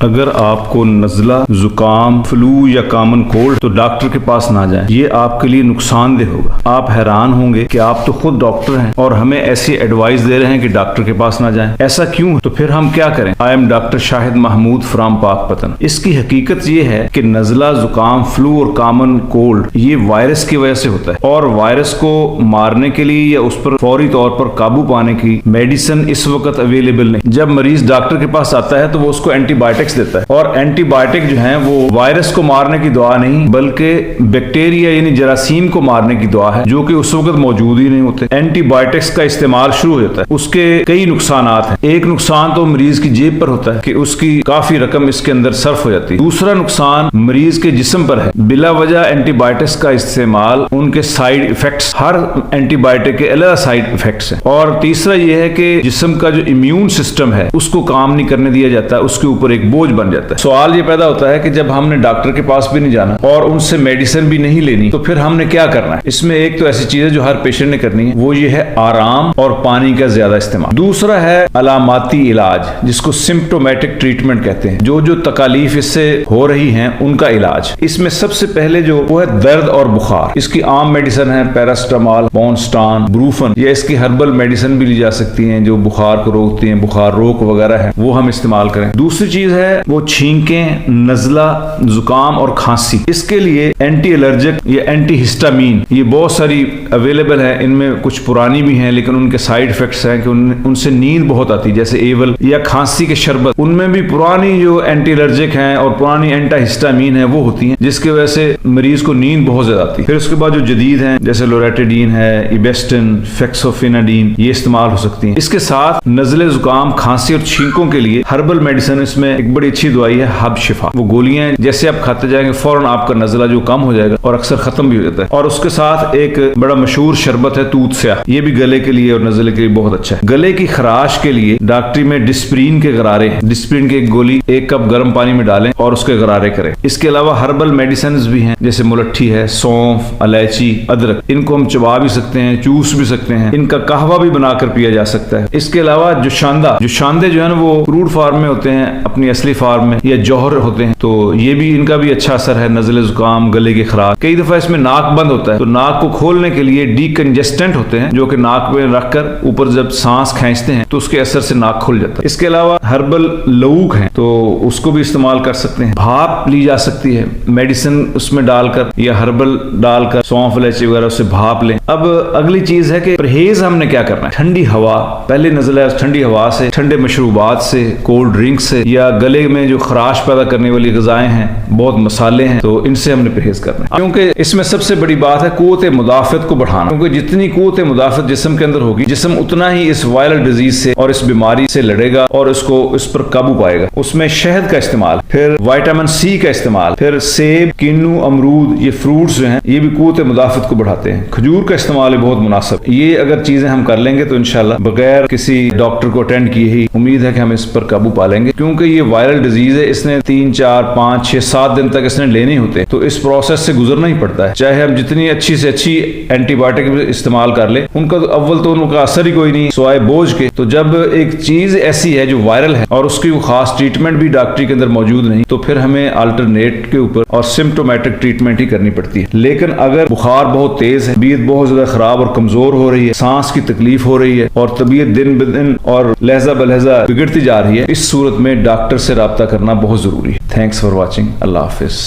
अगर आपको नज़ला, जुकाम, फ्लू या कॉमन कोल्ड तो डॉक्टर के पास ना जाएं। ये आपके लिए नुकसानदेह होगा। आप हैरान होंगे कि आप तो खुद डॉक्टर हैं और हमें ऐसी एडवाइस दे रहे हैं कि डॉक्टर के पास ना जाएं। ऐसा क्यों है? तो फिर हम क्या करें? I am doctor Shahid Mahmood from Pakpattan. इसकी हकीकत ये है कि नज़ला, जुकाम, फ्लू और कॉमन कोल्ड ये वायरस की वजह से होता है और वायरस को मारने के लिए या उस पर फौरी तौर पर काबू पाने की मेडिसिन इस वक्त अवेलेबल नहीं। जब मरीज डॉक्टर के पास आता है तो वो उसको एंटीबायोटिक्स देता है और एंटीबायोटिक जो है वो वायरस को मारने की दवा नहीं बल्कि बैक्टीरिया यानी जरासीम को मारने की दवा है जो कि उस वक्त मौजूद ही नहीं होते। एंटीबायोटिक्स का इस्तेमाल शुरू हो जाता है। उसके कई नुकसान हैं। एक नुकसान तो मरीज की जेब पर होता है कि उसकी काफी रकम इसके अंदर सर्फ हो जाती है। दूसरा नुकसान मरीज के जिस्म पर है। बिला वजह एंटीबायोटिक्स का इस्तेमाल, उनके साइड इफेक्ट्स, हर एंटीबायोटिक के अलग साइड इफेक्ट्स हैं। और तीसरा यह है कि जिस्म का जो इम्यून सिस्टम है उसको काम नहीं करने दिया जाता है, उसके ऊपर एक बोझ बन जाता है। सवाल ये पैदा होता है कि जब हमने डॉक्टर के पास भी नहीं जाना और उनसे मेडिसिन भी नहीं लेनी तो फिर हमने क्या करना है? इसमें एक तो ऐसी चीज है जो हर पेशेंट ने करनी है, वो ये है आराम और पानी का ज्यादा इस्तेमाल। दूसरा है अलामाती इलाज जिसको सिम्प्टोमेटिक ट्रीटमेंट कहते हैं। जो जो तकालीफ इससे हो रही हैं उनका इलाज। इसमें सबसे पहले जो वो है दर्द और बुखार। इसकी आम मेडिसिन है पैरास्टामॉल, बॉन्स्टान, ब्रूफन, या इसकी हर्बल मेडिसिन भी ली जा सकती है जो बुखार को रोकती है, बुखार रोक वगैरह है, वो हम इस्तेमाल करें। दूसरी चीज है वो छींकें, नजला, जुकाम और खांसी। इसके लिए एंटी एलर्जिक या एंटी हिस्टामीन ये बहुत सारी अवेलेबल है। इनमें कुछ पुरानी भी हैं लेकिन उनके साइड इफेक्ट्स हैं कि उनसे नींद बहुत आती है, जैसे एवल या खांसी के शरबत। उनमें भी पुरानी जो एंटी एलर्जिक हैं और पुरानी एंटी हिस्टामीन है वो होती हैं जिसकी वजह से मरीज को नींद बहुत ज्यादा आती है। फिर उसके बाद जो जदीद हैं जैसे लोरेटिडीन है, इबेस्टिन, फेक्सोफिनाडीन, ये इस्तेमाल हो सकती हैं। इसके साथ नजले, जुकाम, खांसी और छींकों के लिए हर्बल मेडिसिन, इसमें एक बड़ी अच्छी दवाई है हब शिफा। वो गोलियां जैसे आप खाते जाएंगे फौरन आपका नजला जो कम हो जाएगा और अक्सर खत्म भी हो जाता है। और उसके साथ एक बड़ा मशहूर शरबत है तूत स्याह, ये भी गले के लिए और नजले के लिए बहुत अच्छा है। गले की खराश के लिए डॉक्टरी में डिस्प्रीन के गरारे, डिस्प्रीन की एक गोली 1 कप गर्म पानी में डालें और उसके गरारे करें। इसके अलावा हर्बल मेडिसिन भी हैं जैसे मुलट्ठी है, सौंफ, इलायची, अदरक। इनको हम चबा भी सकते हैं, चूस भी सकते हैं। इनका कहवा भी बनाकर पिया जा सकता है। इसके अलावा जो शांदे जो है ना वो क्रूड फार्म में होते हैं, अपनी असली फार्म में या जौहर होते हैं, तो ये भी इनका भी अच्छा असर है नजले, जुकाम, गले की खराश। कई दफा इसमें नाक बंद होता है तो नाक को खोलने के लिए डीकंजेस्टेंट होते हैं जो कि नाक में रखकर ऊपर जब सांस खींचते हैं तो उसके असर से नाक खुल जाता है। इसके अलावा हर्बल लऊक है तो उसको भी इस्तेमाल कर सकते हैं। भाप ली जा सकती है, मेडिसिन उसमें डालकर या हर्बल डालकर, सौंफ, इलायची वगैरह उससे भाप लें। अब अगली चीज है कि परहेज हमने क्या करना है। ठंडी हवा, पहले नजला ठंडी हवा से, ठंडे मशरूबात से, कोल्ड ड्रिंक से, या गले में जो खराश पैदा करने वाली ग़िज़ाएं हैं, बहुत मसाले हैं, तो इनसे हमने परहेज करना है। क्योंकि इसमें सबसे बड़ी बात है क़ुव्वत मुदाफ़त को बढ़ाना। क्योंकि जितनी क़ुव्वत मुदाफ़त जिस्म के अंदर होगी, जिस्म उतना ही इस वायरल डिजीज से और इस बीमारी से लड़ेगा और इसको इस पर काबू पाएगा। उसमें शहद का इस्तेमाल, फिर विटामिन सी का इस्तेमाल, फिर सेब, किन्नू, अमरूद, ये फ्रूट्स जो हैं ये भी क़ुव्वत मुदाफ़त को बढ़ाते हैं। खजूर का इस्तेमाल बहुत मुनासिब। ये अगर चीजें हम कर लेंगे तो इंशाल्लाह बगैर किसी डॉक्टर को अटेंड किए ही उम्मीद है कि हम इस पर काबू पा लेंगे। क्योंकि ये वायरल डिजीज है, इसने 3, 4, 5, 6, 7 दिन तक इसने लेने होते, तो इस प्रोसेस से गुजरना ही पड़ता है। चाहे हम जितनी अच्छी से अच्छी एंटीबायोटिक इस्तेमाल कर ले, उनका तो अव्वल तो उनका असर ही कोई नहीं सिवाय बोझ के। तो जब एक चीज ऐसी है जो वायरल है और उसकी खास ट्रीटमेंट भी डॉक्टरी के अंदर मौजूद नहीं, तो फिर हमें अल्टरनेट के ऊपर और सिम्प्टोमेटिक ट्रीटमेंट ही करनी पड़ती है। लेकिन अगर बुखार बहुत तेज है, तबीयत बहुत ज्यादा खराब और कमजोर हो रही है, सांस की तकलीफ हो रही है और तबीयत दिन ब दिन और लहजा बलहजा बिगड़ती जा रही है, इस सूरत में डॉक्टर से राब्ता करना बहुत जरूरी है। Thanks for watching. Allah Hafiz.